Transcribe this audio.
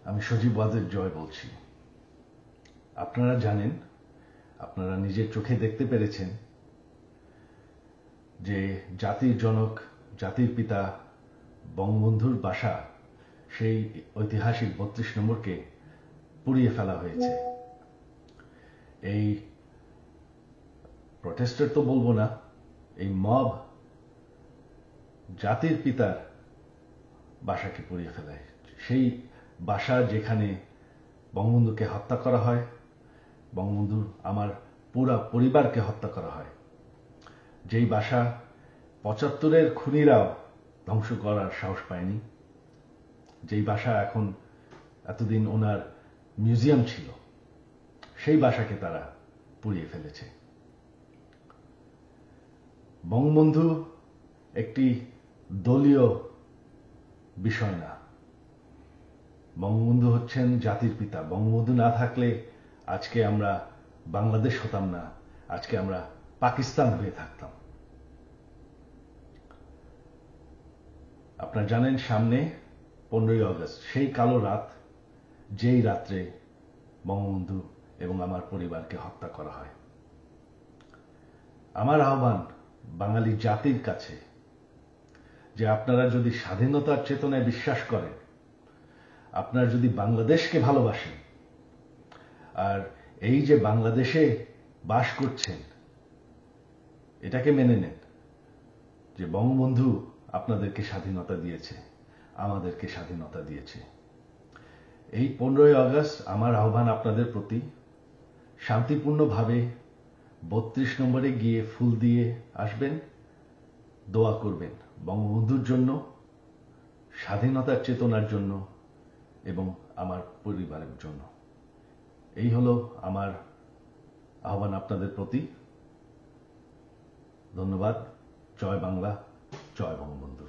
আমি সজীব ওয়াজেদ জয় বলছি। আপনারা জানেন, আপনারা নিজের চোখে দেখতে পেরেছেন যে জাতির জনক, জাতির পিতা বঙ্গবন্ধুর বাসা, সেই ঐতিহাসিক ৩২ নম্বরকে পুড়িয়ে ফেলা হয়েছে। এই প্রটেস্টার তো বলবো না, এই মব জাতির পিতার বাসাকে পুড়িয়ে ফেলায়। সেই বাসা যেখানে বঙ্গবন্ধুকে হত্যা করা হয়, বঙ্গবন্ধুর আমার পুরা পরিবারকে হত্যা করা হয়, যেই বাসা ৭৫-এর খুনিরাও ধ্বংস করার সাহস পায়নি, যেই বাসা এখন এতদিন ওনার মিউজিয়াম ছিল, সেই বাসাকে তারা পুড়িয়ে ফেলেছে। বঙ্গবন্ধু একটি দলীয় বিষয় না, বঙ্গবন্ধু হচ্ছেন জাতির পিতা। বঙ্গবন্ধু না থাকলে আজকে আমরা বাংলাদেশ হতাম না, আজকে আমরা পাকিস্তান হয়ে থাকতাম। আপনারা জানেন, সামনে 15ই আগস্ট, সেই কালো রাত, যেই রাত্রে বঙ্গবন্ধু এবং আমার পরিবারকে হত্যা করা হয়। আমার আহ্বান বাঙালি জাতির কাছে যে আপনারা যদি স্বাধীনতার চেতনায় বিশ্বাস করেন, আপনারা যদি বাংলাদেশকে ভালোবাসেন, আর এই যে বাংলাদেশে বাস করছেন, এটাকে মেনে নেন যে বঙ্গবন্ধু আপনাদেরকে স্বাধীনতা দিয়েছে, আমাদেরকে স্বাধীনতা দিয়েছে। এই 15ই আগস্ট আমার আহ্বান আপনাদের প্রতি, শান্তিপূর্ণভাবে ৩২ নম্বরে গিয়ে ফুল দিয়ে আসবেন, দোয়া করবেন বঙ্গবন্ধুর জন্য, স্বাধীনতার চেতনার জন্য এবং আমার পরিবারের জন্য। এই হলো আমার আহ্বান আপনাদের প্রতি। ধন্যবাদ। জয় বাংলা, জয় বঙ্গবন্ধু।